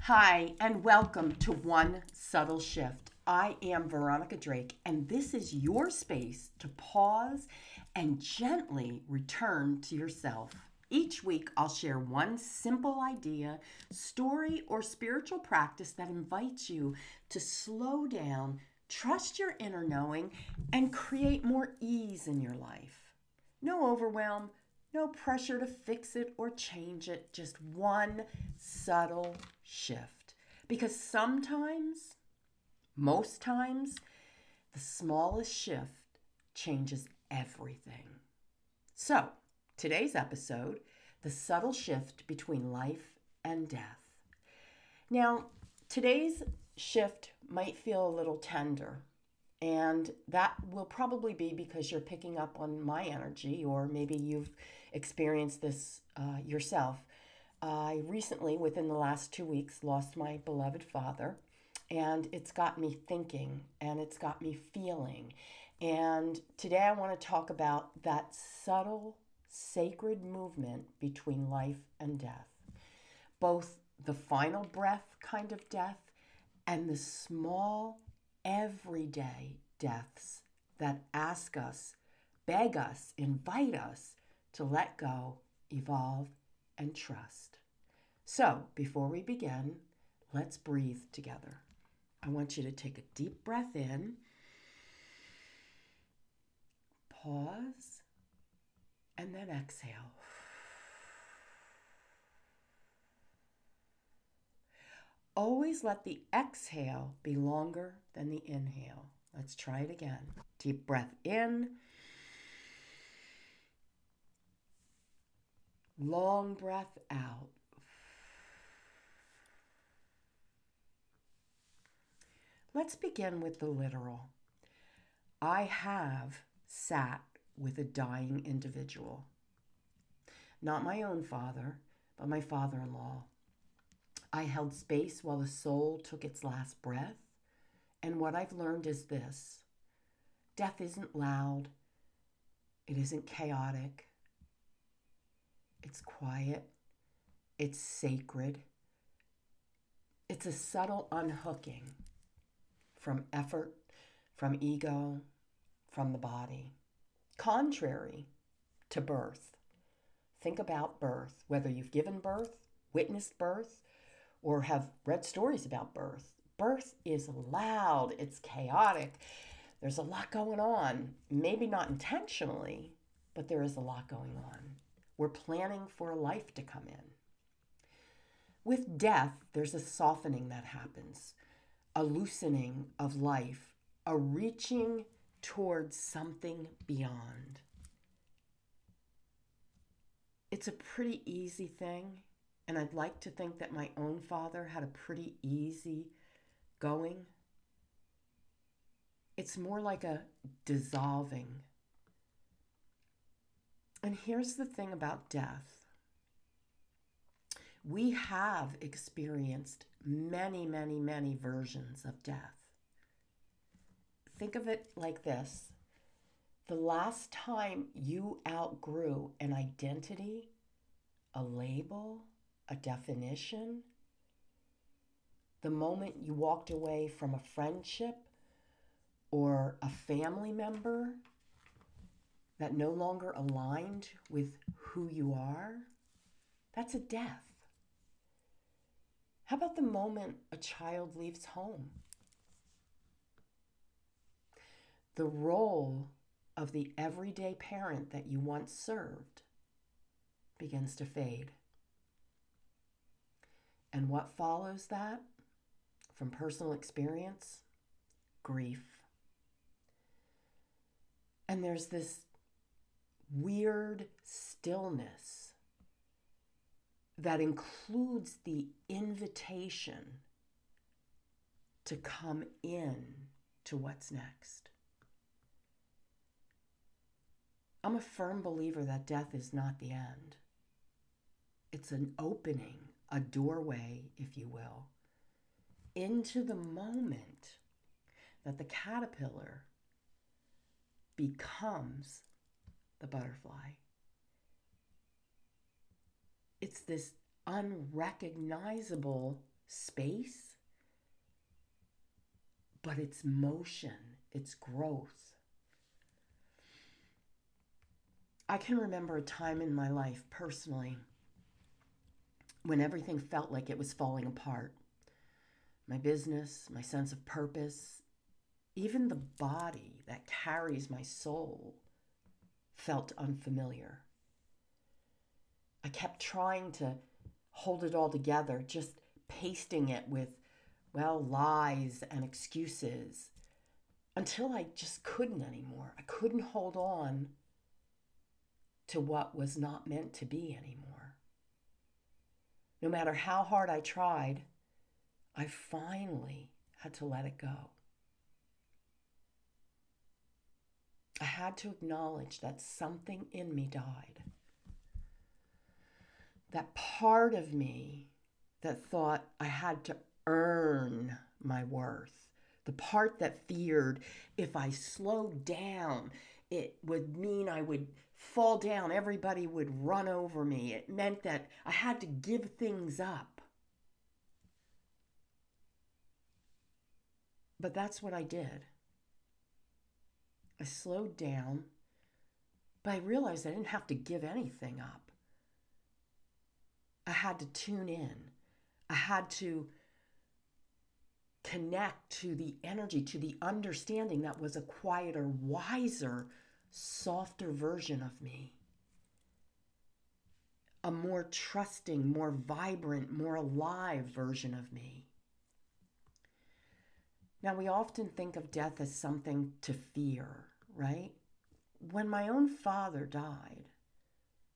Hi, and welcome to One Subtle Shift. I am Veronica Drake, and this is your space to pause and gently return to yourself. Each week, I'll share one simple idea, story, or spiritual practice that invites you to slow down, trust your inner knowing, and create more ease in your life. No overwhelm, no pressure to fix it or change it, just one subtle shift. Because sometimes, most times, the smallest shift changes everything. So, today's episode, the subtle shift between life and death. Now, today's shift might feel a little tender, and that will probably be because you're picking up on my energy, or maybe you've experienced this yourself. I recently, within the last 2 weeks, lost my beloved father, and it's got me thinking and it's got me feeling. And today I want to talk about that subtle, sacred movement between life and death, both the final breath kind of death and the small, everyday deaths that ask us, beg us, invite us to let go, evolve, and trust. So, before we begin, let's breathe together. I want you to take a deep breath in, pause, and then exhale. Always let the exhale be longer than the inhale. Let's try it again. Deep breath in. Long breath out. Let's begin with the literal. I have sat with a dying individual. Not my own father, but my father-in-law. I held space while the soul took its last breath. And what I've learned is this: death isn't loud. It isn't chaotic. It's quiet. It's sacred. It's a subtle unhooking from effort, from ego, from the body. Contrary to birth. Think about birth, whether you've given birth, witnessed birth, or have read stories about birth. Birth is loud, it's chaotic. There's a lot going on. Maybe not intentionally, but there is a lot going on. We're planning for a life to come in. With death, there's a softening that happens, a loosening of life, a reaching towards something beyond. It's a pretty easy thing, and I'd like to think that my own father had a pretty easy going. It's more like a dissolving. And here's the thing about death. We have experienced many, many, many versions of death. Think of it like this. The last time you outgrew an identity, a label, a definition, the moment you walked away from a friendship or a family member that no longer aligned with who you are, that's a death. How about the moment a child leaves home? The role of the everyday parent that you once served begins to fade. And what follows that? From personal experience, grief. And there's this weird stillness that includes the invitation to come in to what's next. I'm a firm believer that death is not the end. It's an opening, a doorway, if you will, into the moment that the caterpillar becomes the butterfly. It's this unrecognizable space, but it's motion, it's growth. I can remember a time in my life personally when everything felt like it was falling apart. My business, my sense of purpose, even the body that carries my soul felt unfamiliar. I kept trying to hold it all together, just pasting it with, well, lies and excuses until I just couldn't anymore. I couldn't hold on to what was not meant to be anymore. No matter how hard I tried, I finally had to let it go. I had to acknowledge that something in me died. That part of me that thought I had to earn my worth. The part that feared if I slowed down, it would mean I would fall down. Everybody would run over me. It meant that I had to give things up. But that's what I did. I slowed down, but I realized I didn't have to give anything up. I had to tune in. I had to connect to the energy, to the understanding that was a quieter, wiser, softer version of me. A more trusting, more vibrant, more alive version of me. Now, we often think of death as something to fear, right? When my own father died,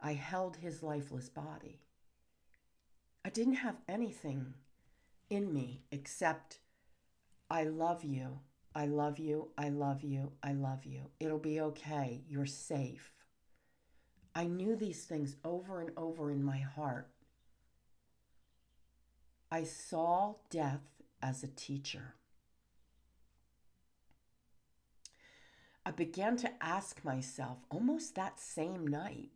I held his lifeless body. I didn't have anything in me except, I love you, I love you, I love you, I love you. It'll be okay, you're safe. I knew these things over and over in my heart. I saw death as a teacher. I began to ask myself almost that same night,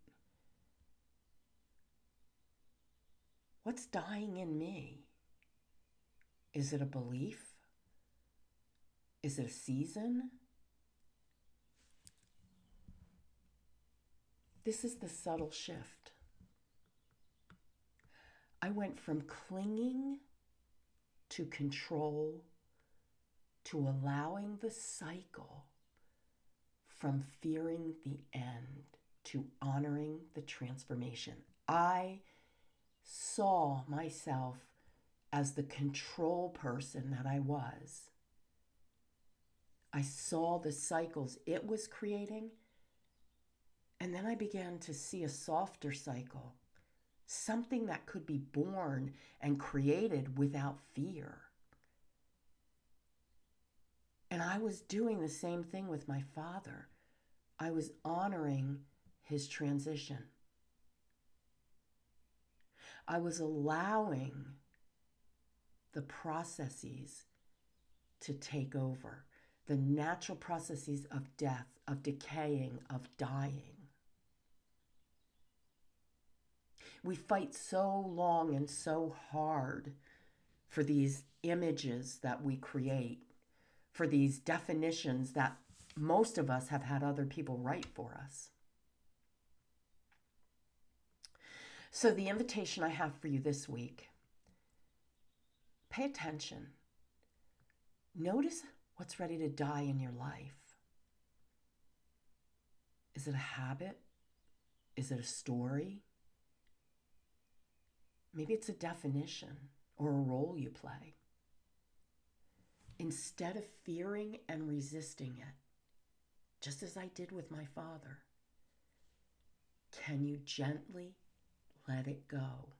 what's dying in me? Is it a belief? Is it a season? This is the subtle shift. I went from clinging to control to allowing the cycle, from fearing the end to honoring the transformation. I saw myself as the control person that I was. I saw the cycles it was creating, and then I began to see a softer cycle, something that could be born and created without fear. And I was doing the same thing with my father. I was honoring his transition. I was allowing the processes to take over, the natural processes of death, of decaying, of dying. We fight so long and so hard for these images that we create, for these definitions that most of us have had other people write for us. So the invitation I have for you this week, pay attention. Notice what's ready to die in your life. Is it a habit? Is it a story? Maybe it's a definition or a role you play. Instead of fearing and resisting it, just as I did with my father, can you gently let it go?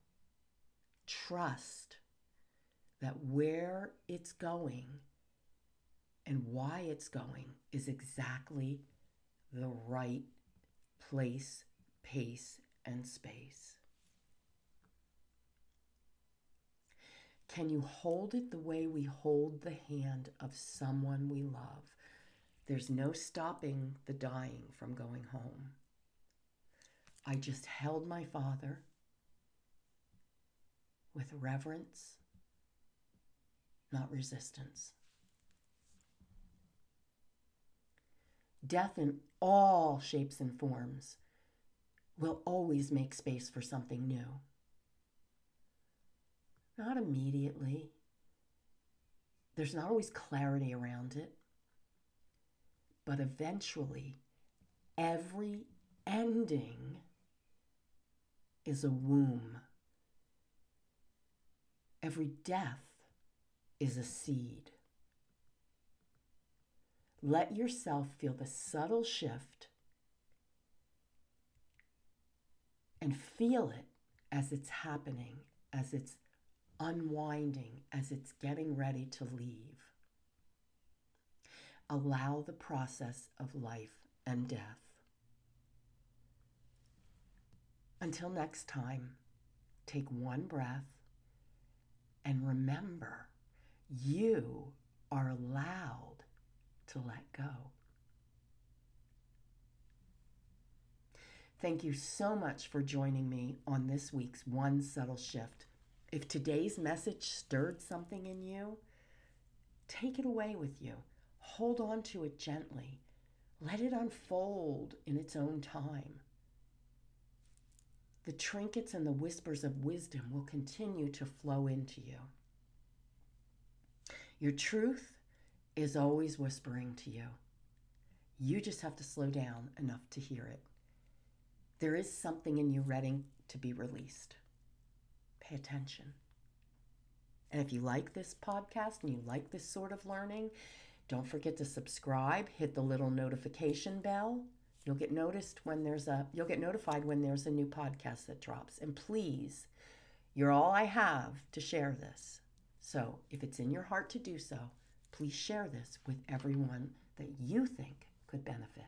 Trust that where it's going and why it's going is exactly the right place, pace, and space. Can you hold it the way we hold the hand of someone we love? There's no stopping the dying from going home. I just held my father with reverence, not resistance. Death in all shapes and forms will always make space for something new. Not immediately. There's not always clarity around it. But eventually, every ending is a womb. Every death is a seed. Let yourself feel the subtle shift and feel it as it's happening, as it's unwinding, as it's getting ready to leave. Allow the process of life and death. Until next time, take one breath and remember, you are allowed to let go. Thank you so much for joining me on this week's One Subtle Shift. If today's message stirred something in you, take it away with you. Hold on to it gently. Let it unfold in its own time. The trinkets and the whispers of wisdom will continue to flow into you. Your truth is always whispering to you. You just have to slow down enough to hear it. There is something in you ready to be released. Pay attention. And if you like this podcast and you like this sort of learning, don't forget to subscribe, hit the little notification bell. You'll get notified when there's a new podcast that drops. And please, you're all I have to share this. So if it's in your heart to do so, please share this with everyone that you think could benefit.